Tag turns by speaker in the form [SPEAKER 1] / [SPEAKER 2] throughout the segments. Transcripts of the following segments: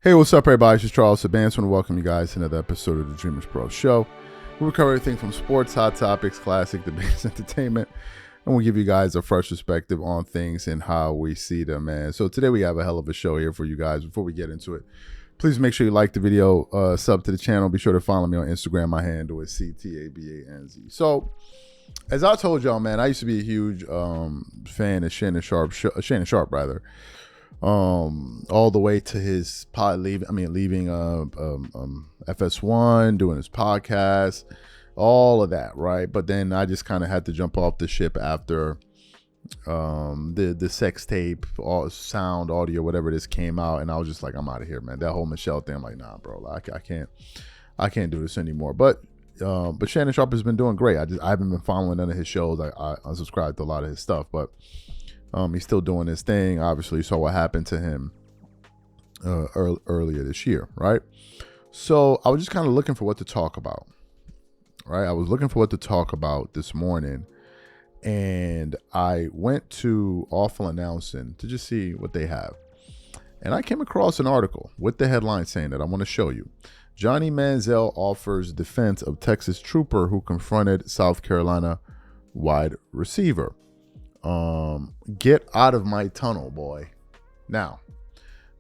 [SPEAKER 1] Hey, what's up, everybody? It's just Charles Sabans. I want to welcome you guys to another episode of the DREAMERSPRO show. We cover everything from sports, hot topics, classic debates, entertainment, and we'll give you guys a fresh perspective on things and how we see them, man. So today we have a hell of a show here for you guys. Before we get into it, please make sure you like the video, sub to the channel. Be sure to follow me on Instagram. My handle is CTABANZ. So, as I told y'all, man, I used to be a huge fan of Shannon Sharpe, all the way to his leaving FS1, doing his podcast, all of that, right? But then I just kind of had to jump off the ship after the sex tape, all sound, audio, whatever this came out, and I was just like, I'm out of here, man. That whole Michelle thing, I'm like, nah, bro, I can't do this anymore. But Shannon Sharpe has been doing great. I haven't been following none of his shows. I unsubscribed to a lot of his stuff, but he's still doing his thing. Obviously, you saw what happened to him earlier this year, right? So I was just kind of looking for what to talk about, right? I was looking for what to talk about this morning, and I went to Awful Announcing to just see what they have. And I came across an article with the headline saying that I want to show you. Johnny Manziel offers defense of Texas trooper who confronted South Carolina wide receiver. Get out of my tunnel, boy. Now,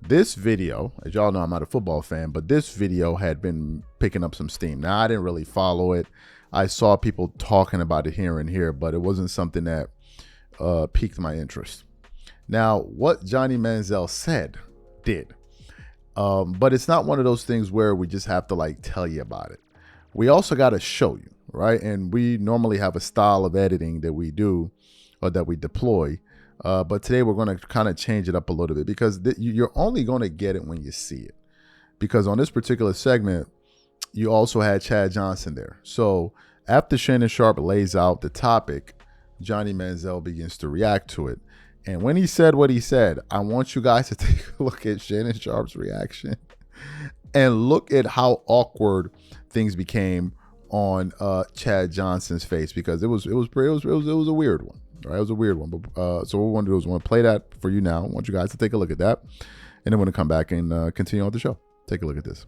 [SPEAKER 1] this video, as y'all know, I'm not a football fan, but this video had been picking up some steam. Now, I didn't really follow it. I saw people talking about it here and here, but it wasn't something that piqued my interest. Now, what Johnny Manziel said did. But it's not one of those things where we just have to like tell you about it. We also got to show you, right? And we normally have a style of editing that we do or that we deploy. But today we're going to kind of change it up a little bit because you're only going to get it when you see it. Because on this particular segment, you also had Chad Johnson there. So after Shannon Sharpe lays out the topic, Johnny Manziel begins to react to it. And when he said what he said, I want you guys to take a look at Shannon Sharpe's reaction and look at how awkward things became on Chad Johnson's face, because it was a weird one. Right, it was a weird one. But so what we want to do is we want to play that for you now. I want you guys to take a look at that, and then we're going to come back and continue on the show. Take a look at this.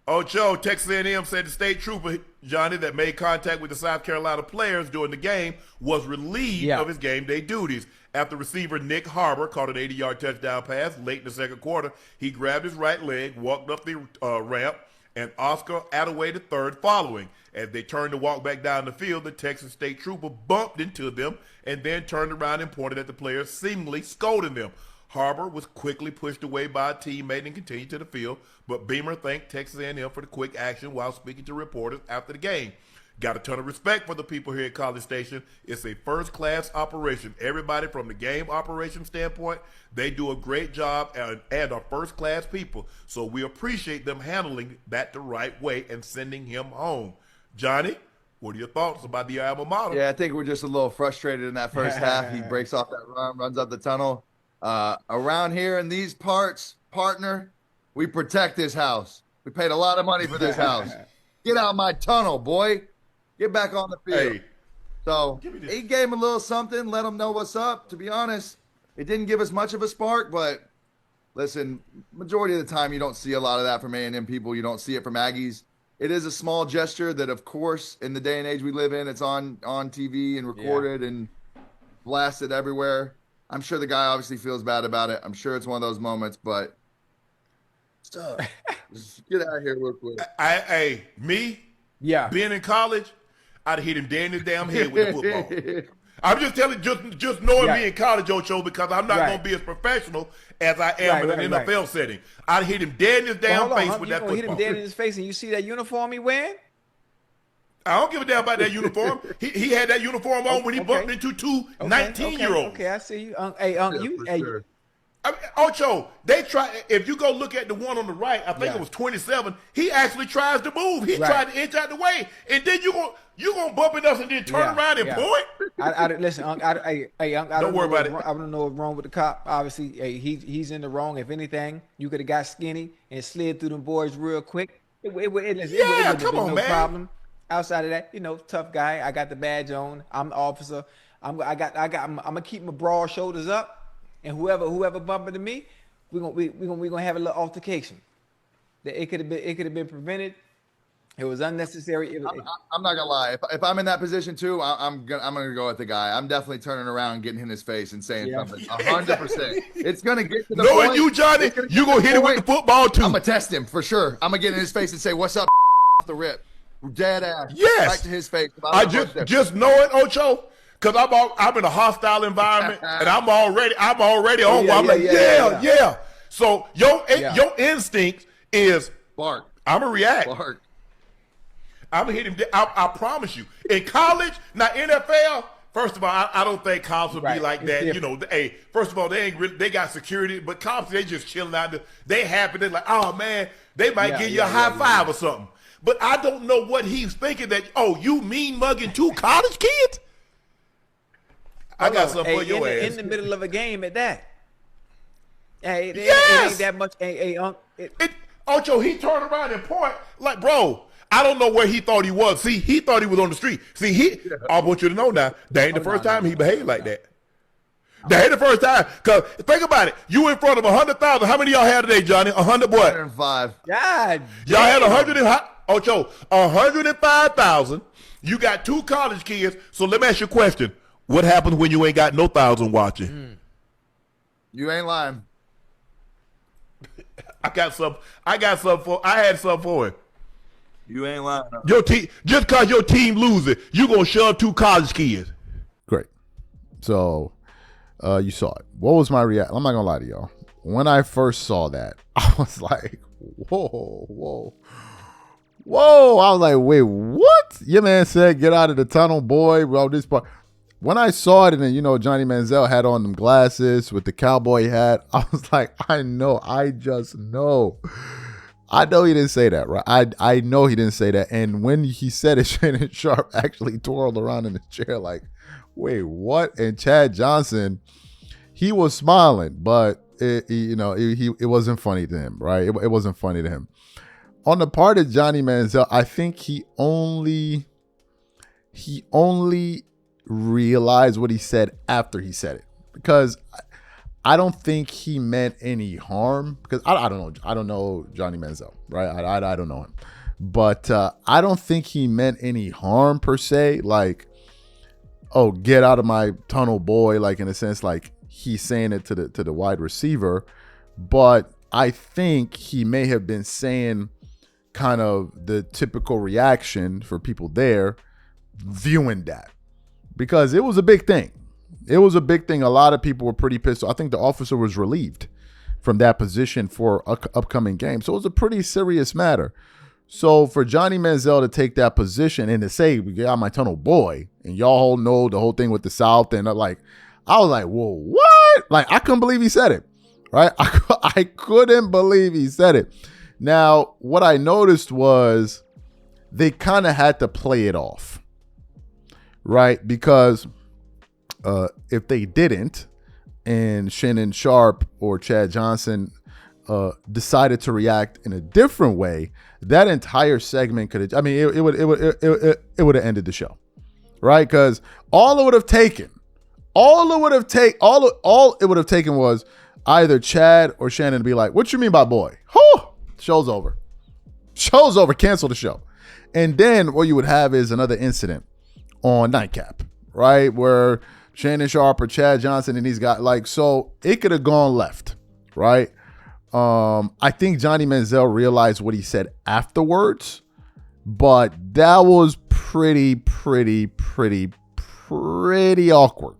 [SPEAKER 2] Ocho, Texas A&M said the state trooper, Johnny, that made contact with the South Carolina players during the game was relieved of his game day duties. After receiver Nick Harbor caught an 80-yard touchdown pass late in the second quarter, he grabbed his right leg, walked up the ramp, and Oscar Attaway III following. As they turned to walk back down the field, the Texas state trooper bumped into them and then turned around and pointed at the players, seemingly scolding them. Harbor was quickly pushed away by a teammate and continued to the field, but Beamer thanked Texas A&M for the quick action while speaking to reporters after the game. Got a ton of respect for the people here at College Station. It's a first-class operation. Everybody from the game operation standpoint, they do a great job and are first-class people. So we appreciate them handling that the right way and sending him home. Johnny, what are your thoughts about the alma mater?
[SPEAKER 3] Yeah, I think we're just a little frustrated in that first half. He breaks off that run, runs up the tunnel. Around here in these parts, partner, we protect this house. We paid a lot of money for this house. Get out my tunnel, boy. Get back on the field. Hey, so he gave him a little something, let him know what's up. To be honest, it didn't give us much of a spark, but listen, majority of the time you don't see a lot of that from A&M people. You don't see it from Aggies. It is a small gesture that, of course, in the day and age we live in, it's on TV and recorded and blasted everywhere. I'm sure the guy obviously feels bad about it. I'm sure it's one of those moments, but just get out of here real quick.
[SPEAKER 2] Being in college, I'd hit him dead in his damn head with the football. I'm just telling you, just knowing me in college, Ocho, because I'm not going to be as professional as I am in an NFL setting. I'd hit him dead in his damn face with that football.
[SPEAKER 4] Hit him dead in his face, and you see that uniform he wearing?
[SPEAKER 2] I don't give a damn about that uniform. He had that uniform on when he bumped into two 19-year-olds.
[SPEAKER 4] Okay, I see you.
[SPEAKER 2] Ocho, they try. If you go look at the one on the right, I think it was 27. He actually tries to move. He tried to inch out the way, and then you gonna bump into us and then turn around and point.
[SPEAKER 4] Listen, I
[SPEAKER 2] don't worry about it.
[SPEAKER 4] I don't know what's wrong with the cop. Obviously, he's in the wrong. If anything, you could have got skinny and slid through them boys real quick. It would have been no problem. Outside of that, tough guy. I got the badge on. I'm the officer. I'm gonna keep my broad shoulders up. And whoever bumped into me, we gonna have a little altercation. It could have been prevented. It was unnecessary.
[SPEAKER 3] I'm not gonna lie. If I'm in that position too, I'm gonna go with the guy. I'm definitely turning around, getting in his face, and saying something. 100%. It's gonna get to the point.
[SPEAKER 2] Knowing you, Johnny, you gonna hit him with the football too.
[SPEAKER 3] I'm gonna test him for sure. I'm gonna get in his face and say, "What's up?" Off the rip, dead ass.
[SPEAKER 2] Yes,
[SPEAKER 3] right to his face.
[SPEAKER 2] I just know it, Ocho, because I'm in a hostile environment and I'm already on. I'm like, yeah. So your instinct is
[SPEAKER 3] bark.
[SPEAKER 2] I'm gonna react.
[SPEAKER 3] Bark.
[SPEAKER 2] I'm gonna hit him. I promise you. In college, not NFL. First of all, I don't think cops would be like that. You know, hey, first of all, they got security, but cops, they just chilling out there. They happy. They're like, oh man, they might give you a high five or something. But I don't know what he's thinking that, you mean mugging 2 college kids? I got something for your ass.
[SPEAKER 4] In the middle of a game at that. Hey, it ain't that much.
[SPEAKER 2] Ocho, he turned around and point like, bro, I don't know where he thought he was. See, he thought he was on the street. See, I want you to know now, that ain't the first time he behaved like that. That ain't the first time. Because think about it. You in front of 100,000. How many of y'all had today, Johnny? 100 what?
[SPEAKER 3] 105.
[SPEAKER 4] God.
[SPEAKER 2] Y'all had 105,000. You got 2 college kids. So let me ask you a question. What happens when you ain't got no 1,000 watching?
[SPEAKER 3] You ain't lying.
[SPEAKER 2] I had something for it.
[SPEAKER 3] You ain't lying.
[SPEAKER 2] Your team, just because your team loses, you gonna shove 2 college kids.
[SPEAKER 1] Great. So you saw it. What was my reaction? I'm not gonna lie to y'all. When I first saw that, I was like, whoa. I was like, wait, what? Your man said, get out of the tunnel, boy. Well, this part. When I saw it, and then, Johnny Manziel had on them glasses with the cowboy hat, I was like, I just know. I know he didn't say that, right? I know he didn't say that. And when he said it, Shannon Sharpe actually twirled around in his chair like, wait, what? And Chad Johnson, he was smiling, but it wasn't funny to him, right? It wasn't funny to him. On the part of Johnny Manziel, I think he only realized what he said after he said it, because I don't think he meant any harm, because I don't know Johnny Manziel, right? I don't know him, but I don't think he meant any harm per se, like, oh, get out of my tunnel, boy, like in a sense, like he's saying it to the wide receiver. But I think he may have been saying kind of the typical reaction for people there viewing that, because it was a big thing. It was a big thing. A lot of people were pretty pissed. I think the officer was relieved from that position for upcoming games. So it was a pretty serious matter. So for Johnny Manziel to take that position and to say, we got my tunnel, boy, and y'all know the whole thing with the South, and I was like, whoa, what? Like, I couldn't believe he said it, right? I couldn't believe he said it. Now, what I noticed was they kind of had to play it off, right? Because if they didn't, and Shannon Sharpe or Chad Johnson decided to react in a different way, that entire segment could have, it would have ended the show, right? Because all it would have taken was either Chad or Shannon to be like, what you mean by boy? Show's over. Cancel the show. And then what you would have is another incident on Nightcap, right? Where Shannon Sharpe or Chad Johnson and these guys, so it could have gone left, right? I think Johnny Manziel realized what he said afterwards, but that was pretty awkward,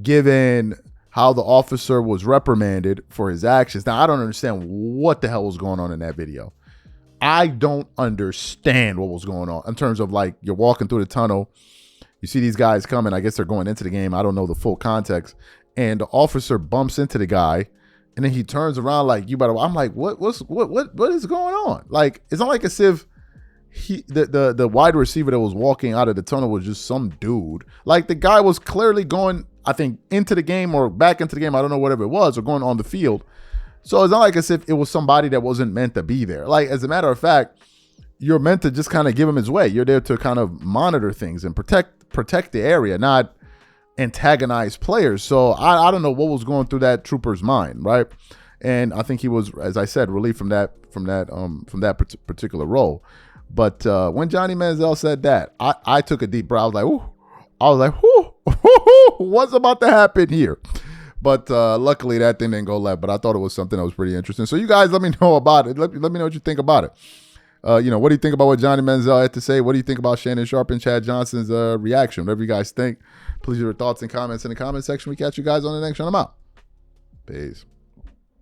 [SPEAKER 1] given how the officer was reprimanded for his actions. Now, I don't understand what the hell was going on in that video. I don't understand what was going on in terms of, like, you're walking through the tunnel, you see these guys coming. I guess they're going into the game. I don't know the full context. And the officer bumps into the guy, and then he turns around like, you better. I'm like, what is going on? Like, it's not like as if the wide receiver that was walking out of the tunnel was just some dude. Like, the guy was clearly going, I think, into the game or back into the game. I don't know, whatever it was, or going on the field. So it's not like as if it was somebody that wasn't meant to be there. Like, as a matter of fact, you're meant to just kind of give him his way. You're there to kind of monitor things and protect the area, not antagonize players. So I don't know what was going through that trooper's mind, right? and I think he was, as I said, relieved from that particular role. But when Johnny Manziel said that, I took a deep breath. I was like, ooh. I was like, whoo, what's about to happen here? But luckily that thing didn't go left. But I thought it was something that was pretty interesting. So you guys let me know about it. Let me know what you think about it. What do you think about what Johnny Manziel had to say? What do you think about Shannon Sharpe and Chad Johnson's reaction? Whatever you guys think, please leave your thoughts and comments in the comment section. We catch you guys on the next one. I'm out. Peace.